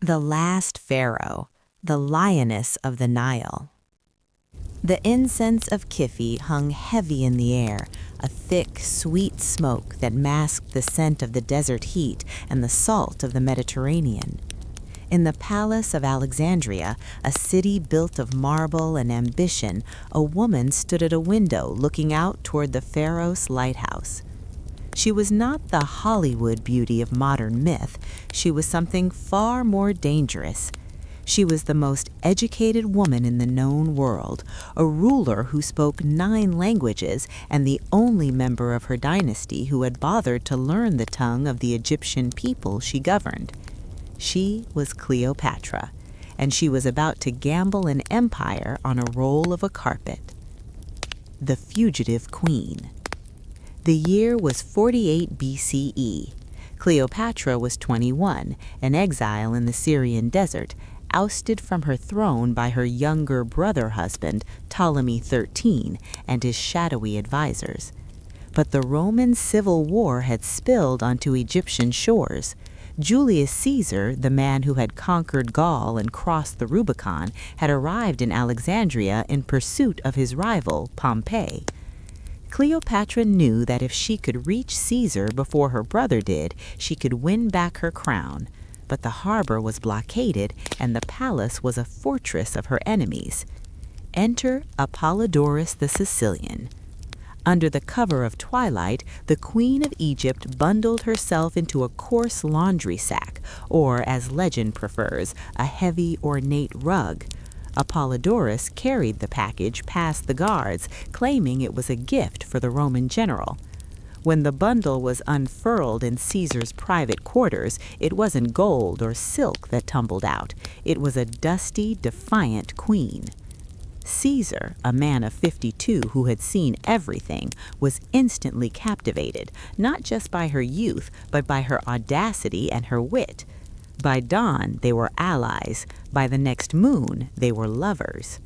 The last pharaoh, the lioness of the Nile. The incense of Kifi hung heavy in the air, a thick, sweet smoke that masked the scent of the desert heat and the salt of the Mediterranean. In the palace of Alexandria, a city built of marble and ambition, a woman stood at a window looking out toward the Pharos lighthouse. She was not the Hollywood beauty of modern myth. She was something far more dangerous. She was the most educated woman in the known world, a ruler who spoke 9 languages and the only member of her dynasty who had bothered to learn the tongue of the Egyptian people she governed. She was Cleopatra, and she was about to gamble an empire on a roll of a carpet. The Fugitive Queen. The year was 48 BCE. Cleopatra was 21, an exile in the Syrian desert, ousted from her throne by her younger brother husband, Ptolemy XIII, and his shadowy advisors. But the Roman civil war had spilled onto Egyptian shores. Julius Caesar, the man who had conquered Gaul and crossed the Rubicon, had arrived in Alexandria in pursuit of his rival, Pompey. Cleopatra knew that if she could reach Caesar before her brother did, she could win back her crown. But the harbor was blockaded, and the palace was a fortress of her enemies. Enter Apollodorus the Sicilian. Under the cover of twilight, the Queen of Egypt bundled herself into a coarse laundry sack, or, as legend prefers, a heavy, ornate rug. Apollodorus carried the package past the guards, claiming it was a gift for the Roman general. When the bundle was unfurled in Caesar's private quarters, it wasn't gold or silk that tumbled out. It was a dusty, defiant queen. Caesar, a man of 52 who had seen everything, was instantly captivated, not just by her youth, but by her audacity and her wit. By dawn, they were allies. By the next moon, they were lovers.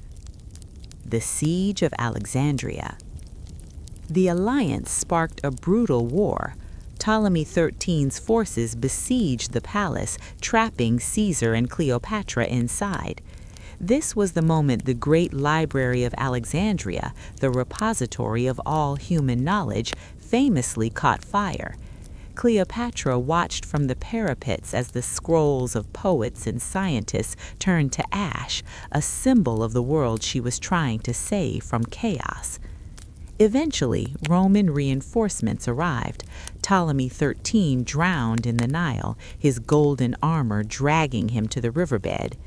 The Siege of Alexandria. The alliance sparked a brutal war. Ptolemy XIII's forces besieged the palace, trapping Caesar and Cleopatra inside. This was the moment the great library of Alexandria, the repository of all human knowledge, famously caught fire. Cleopatra watched from the parapets as the scrolls of poets and scientists turned to ash, a symbol of the world she was trying to save from chaos. Eventually, Roman reinforcements arrived. Ptolemy XIII drowned in the Nile, his golden armor dragging him to the riverbed.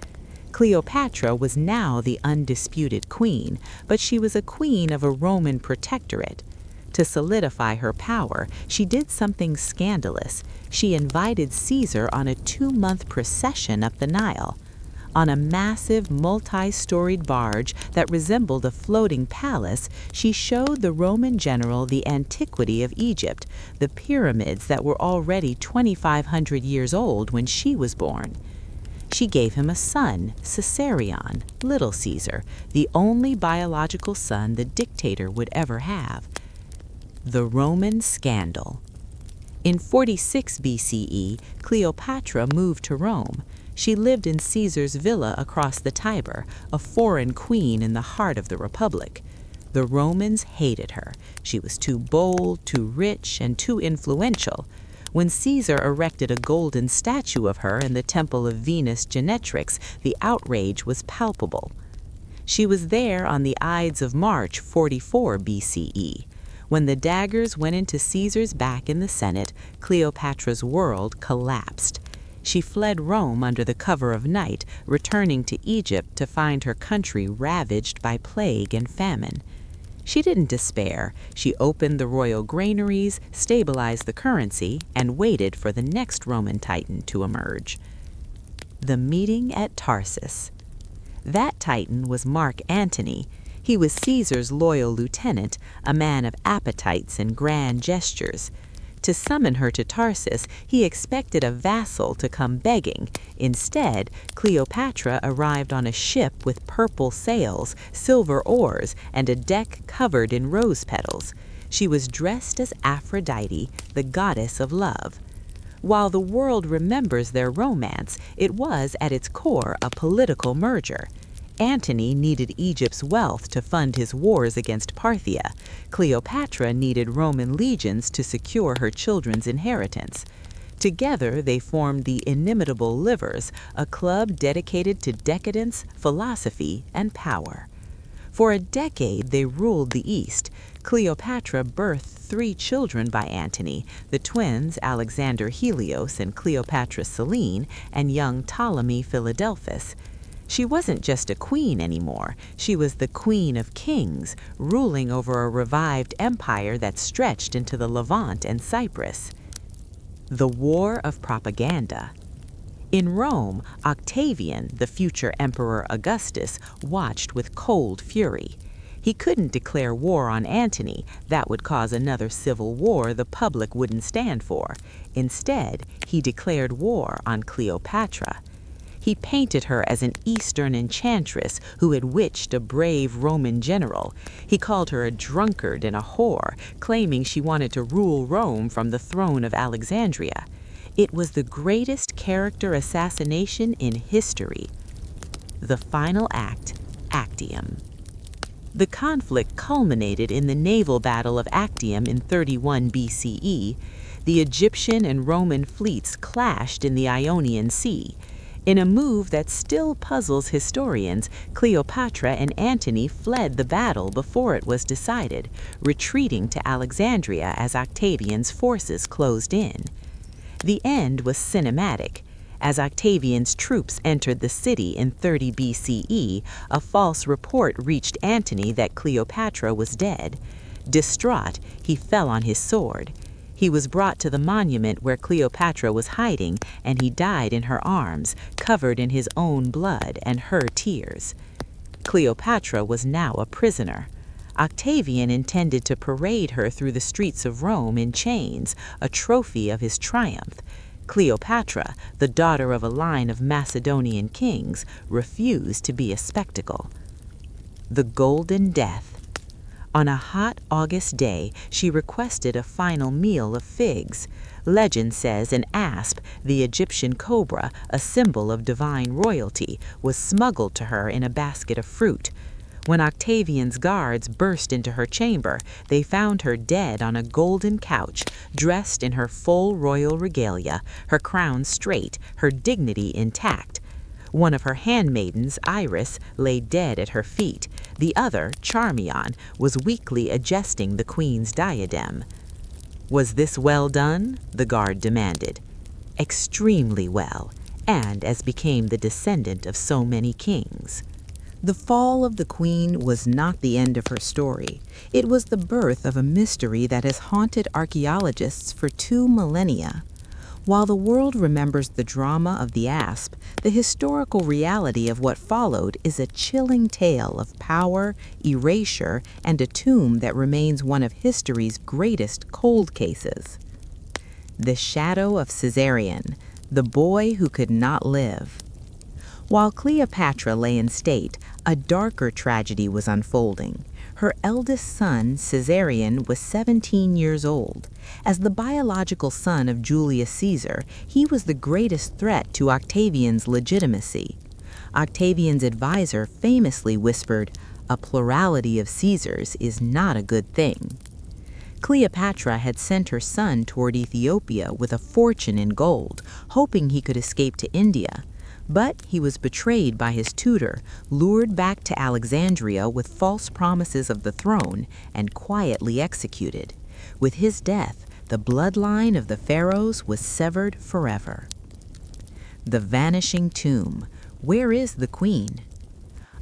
Cleopatra was now the undisputed queen, but she was a queen of a Roman protectorate. To solidify her power, she did something scandalous. She invited Caesar on a 2-month procession up the Nile. On a massive, multi-storied barge that resembled a floating palace, she showed the Roman general the antiquity of Egypt, the pyramids that were already 2,500 years old when she was born. She gave him a son, Caesarion, Little Caesar, the only biological son the dictator would ever have. The Roman Scandal. In 46 BCE, Cleopatra moved to Rome. She lived in Caesar's villa across the Tiber, a foreign queen in the heart of the Republic. The Romans hated her. She was too bold, too rich, and too influential. When Caesar erected a golden statue of her in the temple of Venus Genetrix, the outrage was palpable. She was there on the Ides of March 44 BCE. When the daggers went into Caesar's back in the Senate, Cleopatra's world collapsed. She fled Rome under the cover of night, returning to Egypt to find her country ravaged by plague and famine. She didn't despair. She opened the royal granaries, stabilized the currency, and waited for the next Roman titan to emerge. The meeting at Tarsus. That titan was Mark Antony. He was Caesar's loyal lieutenant, a man of appetites and grand gestures. To summon her to Tarsus, he expected a vassal to come begging. Instead, Cleopatra arrived on a ship with purple sails, silver oars, and a deck covered in rose petals. She was dressed as Aphrodite, the goddess of love. While the world remembers their romance, it was at its core a political merger. Antony needed Egypt's wealth to fund his wars against Parthia. Cleopatra needed Roman legions to secure her children's inheritance. Together, they formed the Inimitable Livers, a club dedicated to decadence, philosophy, and power. For a decade, they ruled the East. Cleopatra birthed 3 children by Antony, the twins Alexander Helios and Cleopatra Selene, and young Ptolemy Philadelphus. She wasn't just a queen anymore. She was the queen of kings, ruling over a revived empire that stretched into the Levant and Cyprus. The War of Propaganda. In Rome, Octavian, the future Emperor Augustus, watched with cold fury. He couldn't declare war on Antony. That would cause another civil war the public wouldn't stand for. Instead, he declared war on Cleopatra. He painted her as an Eastern enchantress who had witched a brave Roman general. He called her a drunkard and a whore, claiming she wanted to rule Rome from the throne of Alexandria. It was the greatest character assassination in history. The final act, Actium. The conflict culminated in the naval battle of Actium in 31 BCE. The Egyptian and Roman fleets clashed in the Ionian Sea. In a move that still puzzles historians, Cleopatra and Antony fled the battle before it was decided, retreating to Alexandria as Octavian's forces closed in. The end was cinematic. As Octavian's troops entered the city in 30 BCE, a false report reached Antony that Cleopatra was dead. Distraught, he fell on his sword. He was brought to the monument where Cleopatra was hiding, and he died in her arms, covered in his own blood and her tears. Cleopatra was now a prisoner. Octavian intended to parade her through the streets of Rome in chains, a trophy of his triumph. Cleopatra, the daughter of a line of Macedonian kings, refused to be a spectacle. The Golden Death. On a hot August day, she requested a final meal of figs. Legend says an asp, the Egyptian cobra, a symbol of divine royalty, was smuggled to her in a basket of fruit. When Octavian's guards burst into her chamber, they found her dead on a golden couch, dressed in her full royal regalia, her crown straight, her dignity intact. One of her handmaidens, Iris, lay dead at her feet. The other, Charmion, was weakly adjusting the queen's diadem. Was this well done? The guard demanded. Extremely well, and as became the descendant of so many kings. The fall of the queen was not the end of her story. It was the birth of a mystery that has haunted archaeologists for 2 millennia. While the world remembers the drama of the asp, the historical reality of what followed is a chilling tale of power, erasure, and a tomb that remains one of history's greatest cold cases. The Shadow of Caesarion, the boy who could not live. While Cleopatra lay in state, a darker tragedy was unfolding. Her eldest son, Caesarion, was 17 years old. As the biological son of Julius Caesar, he was the greatest threat to Octavian's legitimacy. Octavian's advisor famously whispered, "A plurality of Caesars is not a good thing." Cleopatra had sent her son toward Ethiopia with a fortune in gold, hoping he could escape to India. But he was betrayed by his tutor, lured back to Alexandria with false promises of the throne, and quietly executed. With his death, the bloodline of the pharaohs was severed forever. The Vanishing Tomb. Where is the queen?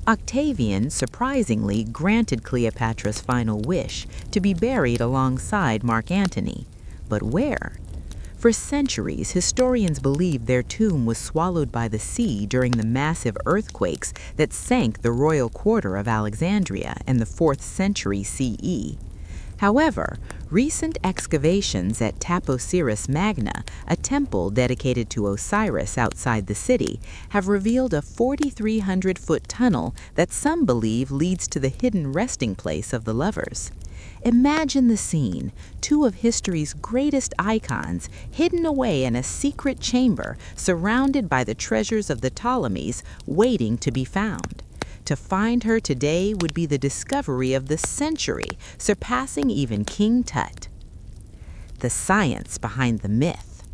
Octavian, surprisingly, granted Cleopatra's final wish to be buried alongside Mark Antony. But where? For centuries, historians believed their tomb was swallowed by the sea during the massive earthquakes that sank the royal quarter of Alexandria in the 4th century CE. However, recent excavations at Taposiris Magna, a temple dedicated to Osiris outside the city, have revealed a 4,300-foot tunnel that some believe leads to the hidden resting place of the lovers. Imagine the scene, two of history's greatest icons hidden away in a secret chamber surrounded by the treasures of the Ptolemies waiting to be found. To find her today would be the discovery of the century, surpassing even King Tut. The science behind the myth.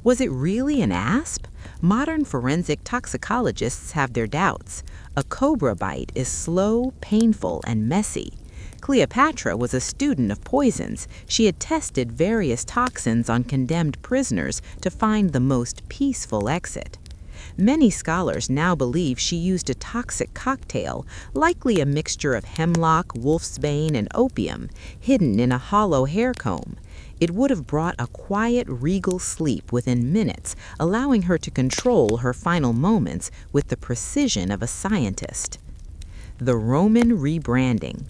Was it really an asp? Modern forensic toxicologists have their doubts. A cobra bite is slow, painful, and messy. Cleopatra was a student of poisons. She had tested various toxins on condemned prisoners to find the most peaceful exit. Many scholars now believe she used a toxic cocktail, likely a mixture of hemlock, wolfsbane, and opium, hidden in a hollow hair comb. It would have brought a quiet, regal sleep within minutes, allowing her to control her final moments with the precision of a scientist. The Roman rebranding.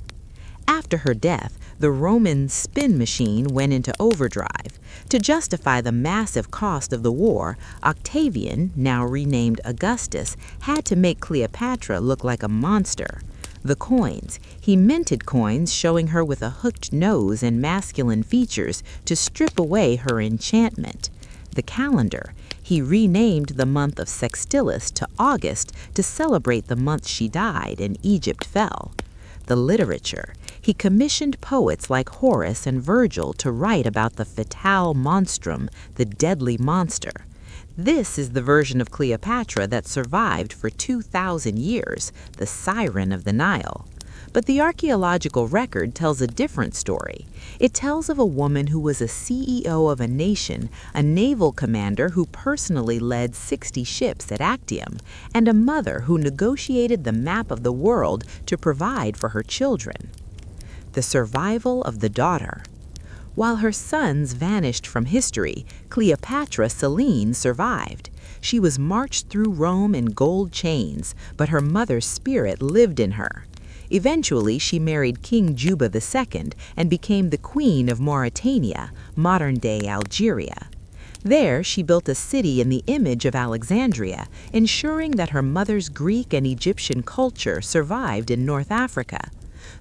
After her death, the Roman spin machine went into overdrive. To justify the massive cost of the war, Octavian, now renamed Augustus, had to make Cleopatra look like a monster. The coins. He minted coins showing her with a hooked nose and masculine features to strip away her enchantment. The calendar. He renamed the month of Sextilis to August to celebrate the month she died and Egypt fell. The literature. He commissioned poets like Horace and Virgil to write about the fatale monstrum, the deadly monster. This is the version of Cleopatra that survived for 2,000 years, the Siren of the Nile. But the archaeological record tells a different story. It tells of a woman who was a CEO of a nation, a naval commander who personally led 60 ships at Actium, and a mother who negotiated the map of the world to provide for her children. The survival of the daughter. While her sons vanished from history, Cleopatra Selene survived. She was marched through Rome in gold chains, but her mother's spirit lived in her. Eventually, she married King Juba II and became the Queen of Mauritania, modern-day Algeria. There, she built a city in the image of Alexandria, ensuring that her mother's Greek and Egyptian culture survived in North Africa.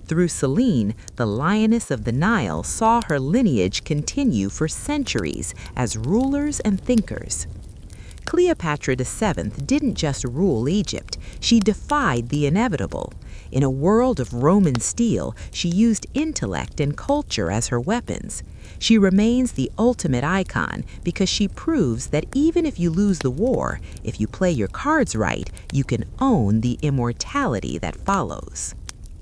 Through Selene, the Lioness of the Nile saw her lineage continue for centuries as rulers and thinkers. Cleopatra VII didn't just rule Egypt, she defied the inevitable. In a world of Roman steel, she used intellect and culture as her weapons. She remains the ultimate icon because she proves that even if you lose the war, if you play your cards right, you can own the immortality that follows.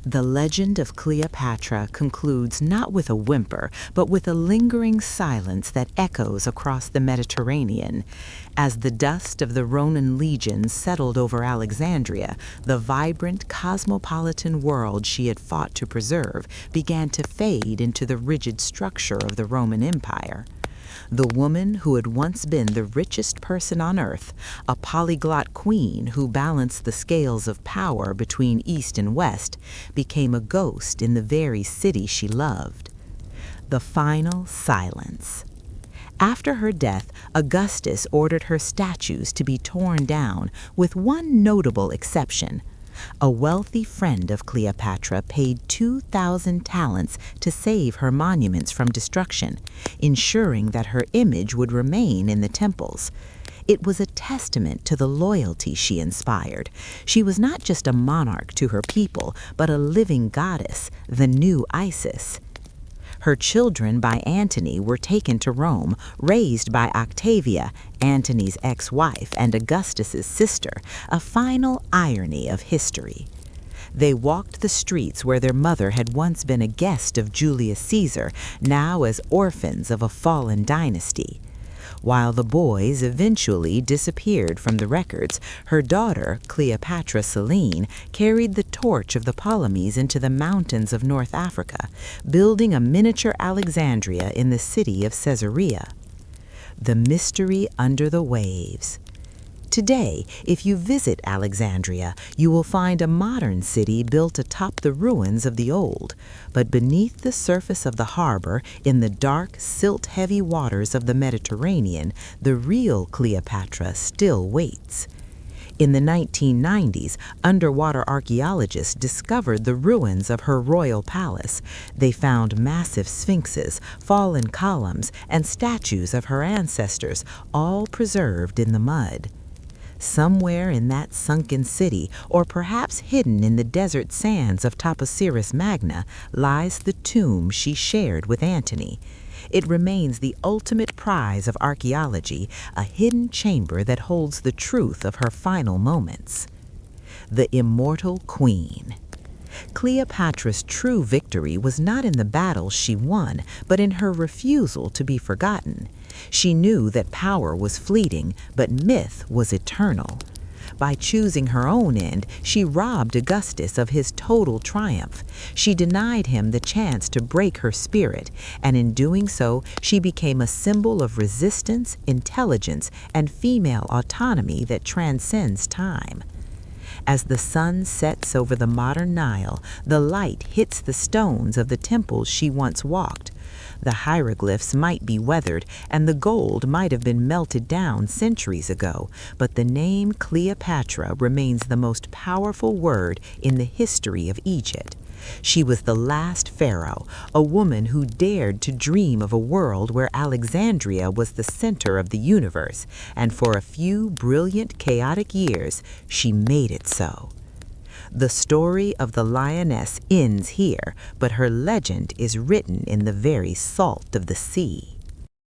The legend of Cleopatra concludes not with a whimper, but with a lingering silence that echoes across the Mediterranean. As the dust of the Roman legions settled over Alexandria, the vibrant, cosmopolitan world she had fought to preserve began to fade into the rigid structure of the Roman Empire. The woman who had once been the richest person on earth, a polyglot queen who balanced the scales of power between East and West, became a ghost in the very city she loved. The final silence. After her death, Augustus ordered her statues to be torn down, with one notable exception. A wealthy friend of Cleopatra paid 2,000 talents to save her monuments from destruction, ensuring that her image would remain in the temples. It was a testament to the loyalty she inspired. She was not just a monarch to her people, but a living goddess, the new Isis. Her children by Antony were taken to Rome, raised by Octavia, Antony's ex-wife and Augustus's sister, a final irony of history. They walked the streets where their mother had once been a guest of Julius Caesar, now as orphans of a fallen dynasty. While the boys eventually disappeared from the records, her daughter, Cleopatra Selene, carried the torch of the Ptolemies into the mountains of North Africa, building a miniature Alexandria in the city of Caesarea. The mystery under the waves. Today, if you visit Alexandria, you will find a modern city built atop the ruins of the old. But beneath the surface of the harbor, in the dark, silt-heavy waters of the Mediterranean, the real Cleopatra still waits. In the 1990s, underwater archaeologists discovered the ruins of her royal palace. They found massive sphinxes, fallen columns, and statues of her ancestors, all preserved in the mud. Somewhere in that sunken city, or perhaps hidden in the desert sands of Taposiris Magna, lies the tomb she shared with Antony. It remains the ultimate prize of archaeology, a hidden chamber that holds the truth of her final moments. The Immortal Queen. Cleopatra's true victory was not in the battles she won, but in her refusal to be forgotten. She knew that power was fleeting, but myth was eternal. By choosing her own end, she robbed Augustus of his total triumph. She denied him the chance to break her spirit, and in doing so, she became a symbol of resistance, intelligence, and female autonomy that transcends time. As the sun sets over the modern Nile, the light hits the stones of the temples she once walked. The hieroglyphs might be weathered, and the gold might have been melted down centuries ago, but the name Cleopatra remains the most powerful word in the history of Egypt. She was the last pharaoh, a woman who dared to dream of a world where Alexandria was the center of the universe, and for a few brilliant, chaotic years, she made it so. The story of the lioness ends here, but her legend is written in the very salt of the sea.